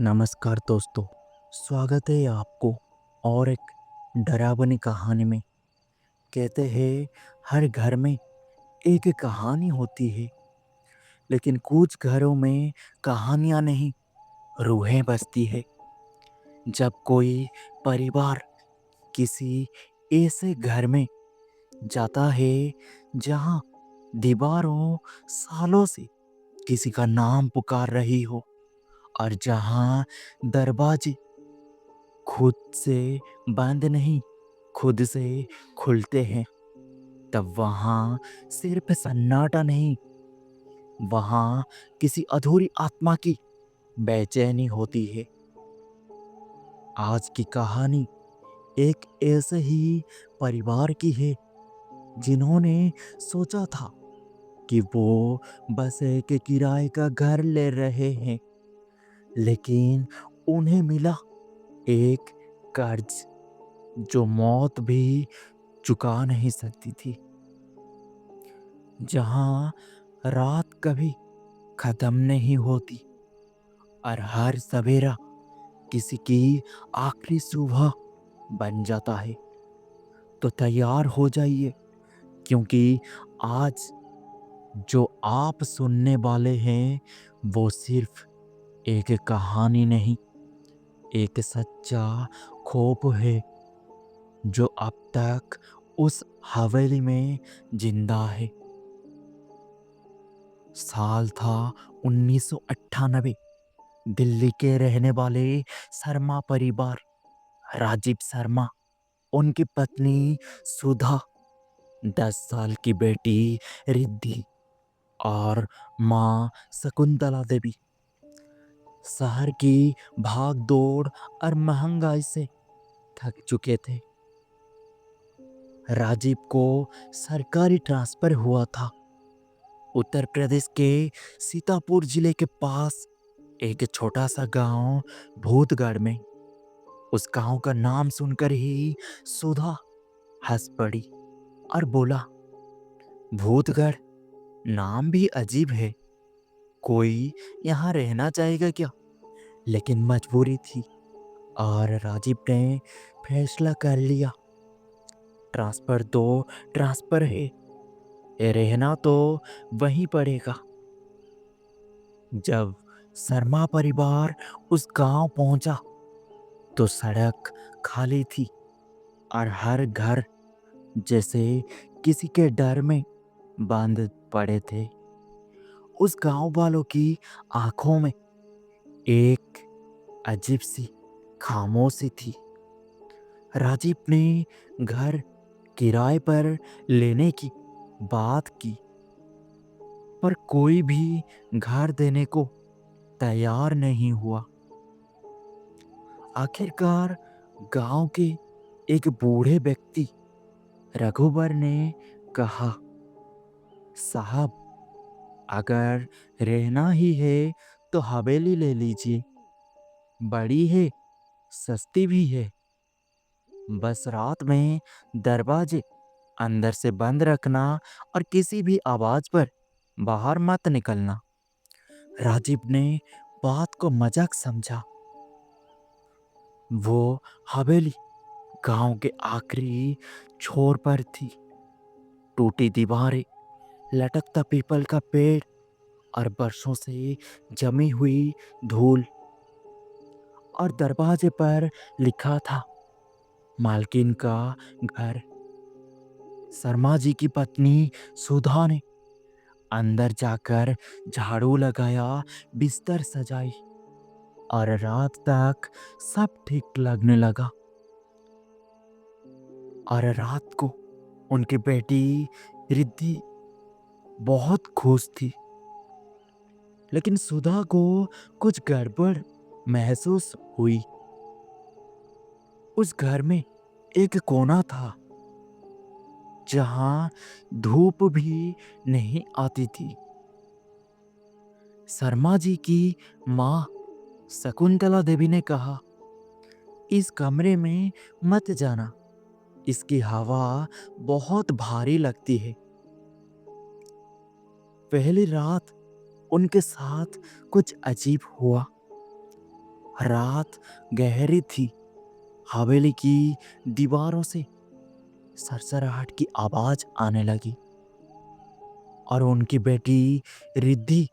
नमस्कार दोस्तों। स्वागत है आपको और एक डरावनी कहानी में। कहते हैं हर घर में एक कहानी होती है, लेकिन कुछ घरों में कहानियां नहीं, रूहें बसती है। जब कोई परिवार किसी ऐसे घर में जाता है जहां दीवारों सालों से किसी का नाम पुकार रही हो और जहां दरवाजे खुद से बंद नहीं, खुद से खुलते हैं, तब वहाँ सिर्फ सन्नाटा नहीं, वहाँ किसी अधूरी आत्मा की बेचैनी होती है। आज की कहानी एक ऐसे ही परिवार की है जिन्होंने सोचा था कि वो बस एक किराए का घर ले रहे हैं, लेकिन उन्हें मिला एक कर्ज जो मौत भी चुका नहीं सकती थी। जहां रात कभी खत्म नहीं होती और हर सवेरा किसी की आखिरी सुबह बन जाता है। तो तैयार हो जाइए, क्योंकि आज जो आप सुनने वाले हैं वो सिर्फ एक कहानी नहीं, एक सच्चा खौफ है जो अब तक उस हवेली में जिंदा है। साल था 1998। दिल्ली के रहने वाले शर्मा परिवार, राजीव शर्मा, उनकी पत्नी सुधा, 10 साल की बेटी रिद्धि और माँ शकुंतला देवी शहर की भाग दौड़ और महंगाई से थक चुके थे। राजीव को सरकारी ट्रांसफर हुआ था उत्तर प्रदेश के सीतापुर जिले के पास एक छोटा सा गांव भूतगढ़ में। उस गांव का नाम सुनकर ही सुधा हंस पड़ी और बोला, भूतगढ़ नाम भी अजीब है, कोई यहाँ रहना चाहेगा क्या? लेकिन मजबूरी थी और राजीव ने फैसला कर लिया, ट्रांसफर तो ट्रांसफर है, रहना तो वहीं पड़ेगा। जब शर्मा परिवार उस गांव पहुंचा तो सड़क खाली थी और हर घर जैसे किसी के डर में बंद पड़े थे। उस गांव वालों की आंखों में एक अजीब सी खामोशी थी। राजीव ने घर किराए पर लेने की बात की, पर कोई भी घर देने को तैयार नहीं हुआ। आखिरकार गांव के एक बूढ़े व्यक्ति रघुबर ने कहा, साहब, अगर रहना ही है तो हवेली ले लीजिए, बड़ी है, सस्ती भी है, बस रात में दरवाजे अंदर से बंद रखना और किसी भी आवाज पर बाहर मत निकलना। राजीव ने बात को मजाक समझा। वो हवेली गांव के आखिरी छोर पर थी। टूटी दीवारें, लटकता पीपल का पेड़ और बरसों से जमी हुई धूल, और दरवाजे पर लिखा था, मालकिन का घर। शर्मा जी की पत्नी सुधा ने अंदर जाकर झाड़ू लगाया, बिस्तर सजाई और रात तक सब ठीक लगने लगा। और रात को उनकी बेटी रिद्धि बहुत खुश थी, लेकिन सुधा को कुछ गड़बड़ महसूस हुई। उस घर में एक कोना था जहां धूप भी नहीं आती थी। शर्मा जी की माँ शकुंतला देवी ने कहा, इस कमरे में मत जाना, इसकी हवा बहुत भारी लगती है। पहली रात उनके साथ कुछ अजीब हुआ। रात गहरी थी। हवेली की दीवारों से सरसराहट की आवाज आने लगी और उनकी बेटी रिद्धि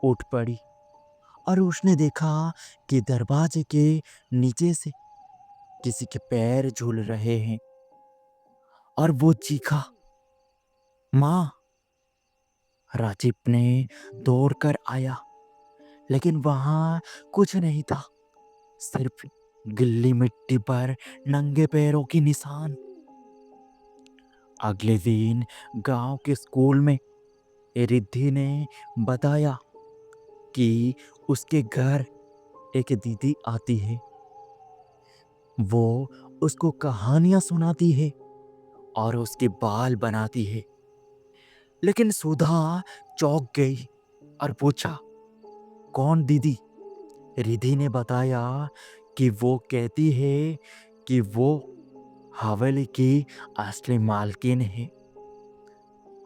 उठ पड़ी और उसने देखा कि दरवाजे के नीचे से किसी के पैर झूल रहे हैं और वो चीखा, माँ। राजीव ने दौड़ कर आया, लेकिन वहां कुछ नहीं था, सिर्फ गिल्ली मिट्टी पर नंगे पैरों की निशान। अगले दिन गांव के स्कूल में रिद्धि ने बताया कि उसके घर एक दीदी आती है। वो उसको कहानियां सुनाती है और उसके बाल बनाती है। लेकिन सुधा चौंक गई और पूछा, कौन दीदी? रिद्धि ने बताया कि वो कहती है कि वो हवेली की असली मालकिन है।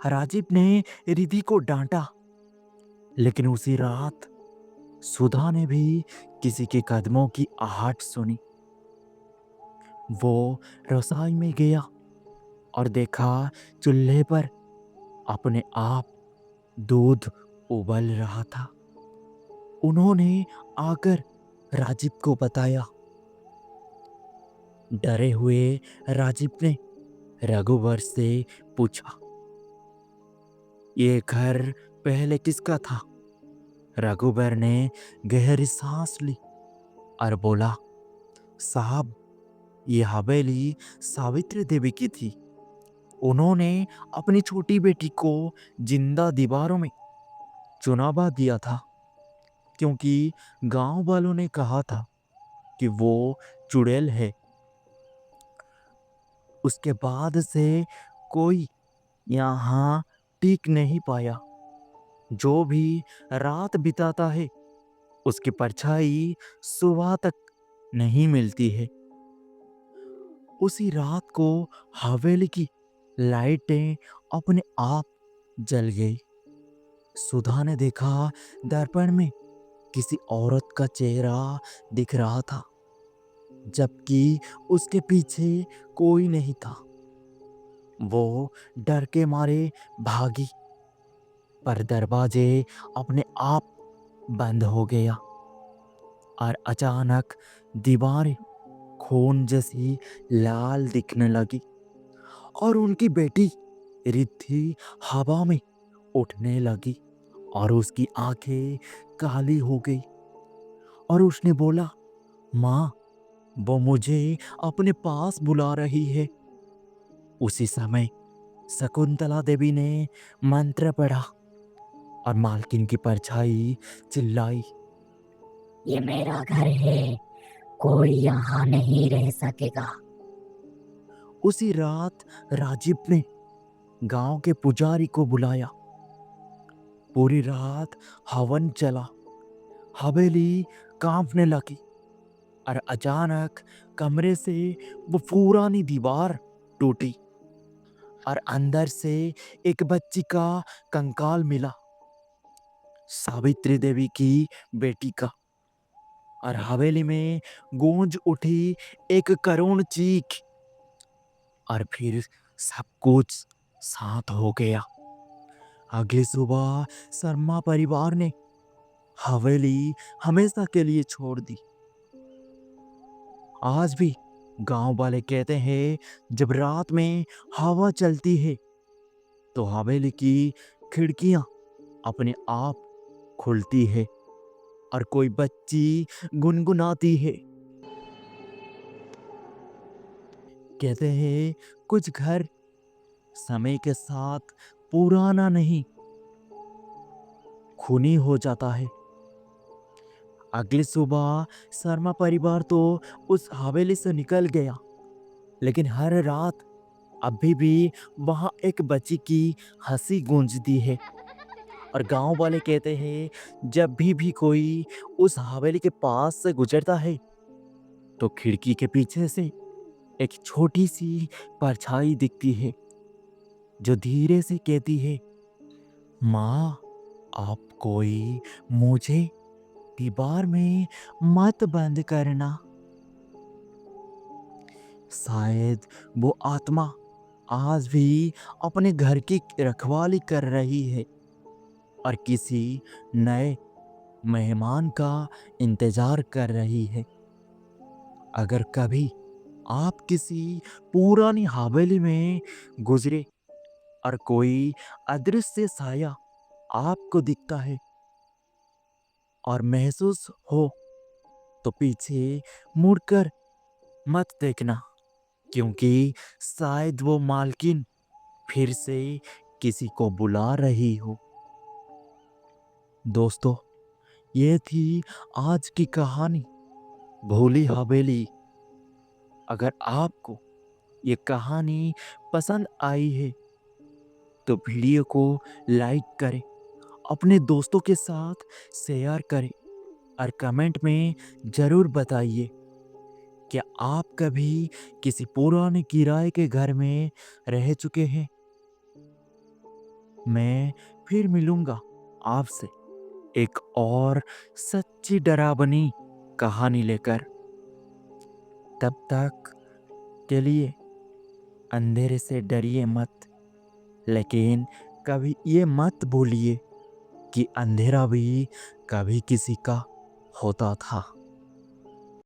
राजीव ने रिद्धि को डांटा, लेकिन उसी रात सुधा ने भी किसी के कदमों की आहट सुनी। वो रसोई में गया और देखा चूल्हे पर अपने आप दूध उबल रहा था। उन्होंने आकर राजीव को बताया। डरे हुए राजीव ने रघुवर से पूछा, ये घर पहले किसका था? रघुवर ने गहरी सांस ली और बोला, साहब, ये हवेली सावित्री देवी की थी। उन्होंने अपनी छोटी बेटी को जिंदा दीवारों में चुनावा दिया था, क्योंकि गांव वालों ने कहा था कि वो चुड़ैल है। उसके बाद से कोई यहाँ टिक नहीं पाया। जो भी रात बिताता है उसकी परछाई सुबह तक नहीं मिलती है। उसी रात को हवेली की लाइटें अपने आप जल गई। सुधा ने देखा दर्पण में किसी औरत का चेहरा दिख रहा था, जबकि उसके पीछे कोई नहीं था। वो डर के मारे भागी, पर दरवाजे अपने आप बंद हो गया और अचानक दीवारें खून जैसी लाल दिखने लगी और उनकी बेटी रिद्धि हवा में उठने लगी और उसकी आंखें काली हो गई और उसने बोला, माँ, वो मुझे अपने पास बुला रही है। उसी समय शकुंतला देवी ने मंत्र पढ़ा और मालकिन की परछाई चिल्लाई, ये मेरा घर है, कोई यहाँ नहीं रह सकेगा। उसी रात राजीव ने गांव के पुजारी को बुलाया। पूरी रात हवन चला, हवेली कांपने लगी और अचानक कमरे से वो पुरानी दीवार टूटी और अंदर से एक बच्ची का कंकाल मिला, सावित्री देवी की बेटी का। और हवेली में गूंज उठी एक करुण चीख और फिर सब कुछ शांत हो गया। अगली सुबह शर्मा परिवार ने हवेली हमेशा के लिए छोड़ दी। आज भी गांव वाले कहते हैं, जब रात में हवा चलती है तो हवेली की खिड़कियां अपने आप खुलती है और कोई बच्ची गुनगुनाती है। कहते हैं कुछ घर समय के साथ पुराना नहीं, खूनी हो जाता है। अगली सुबह शर्मा परिवार तो उस हवेली से निकल गया, लेकिन हर रात अभी भी वहां एक बच्ची की हंसी गूंजती है और गांव वाले कहते हैं, जब भी कोई उस हवेली के पास से गुजरता है तो खिड़की के पीछे से एक छोटी सी परछाई दिखती है, जो धीरे से कहती है, माँ, आप कोई मुझे दीवार में मत बंद करना। शायद वो आत्मा आज भी अपने घर की रखवाली कर रही है और किसी नए मेहमान का इंतजार कर रही है। अगर कभी आप किसी पुरानी हवेली में गुजरे और कोई अदृश्य साया आपको दिखता है और महसूस हो, तो पीछे मुड़कर मत देखना, क्योंकि शायद वो मालकिन फिर से किसी को बुला रही हो। दोस्तों, ये थी आज की कहानी भोली हवेली। अगर आपको ये कहानी पसंद आई है तो वीडियो को लाइक करें, अपने दोस्तों के साथ शेयर करें और कमेंट में ज़रूर बताइए क्या आप कभी किसी पुराने किराए के घर में रह चुके हैं। मैं फिर मिलूंगा आपसे एक और सच्ची डरावनी कहानी लेकर। तब तक के लिए अंधेरे से डरिए मत, लेकिन कभी ये मत भूलिए कि अंधेरा भी कभी किसी का होता था।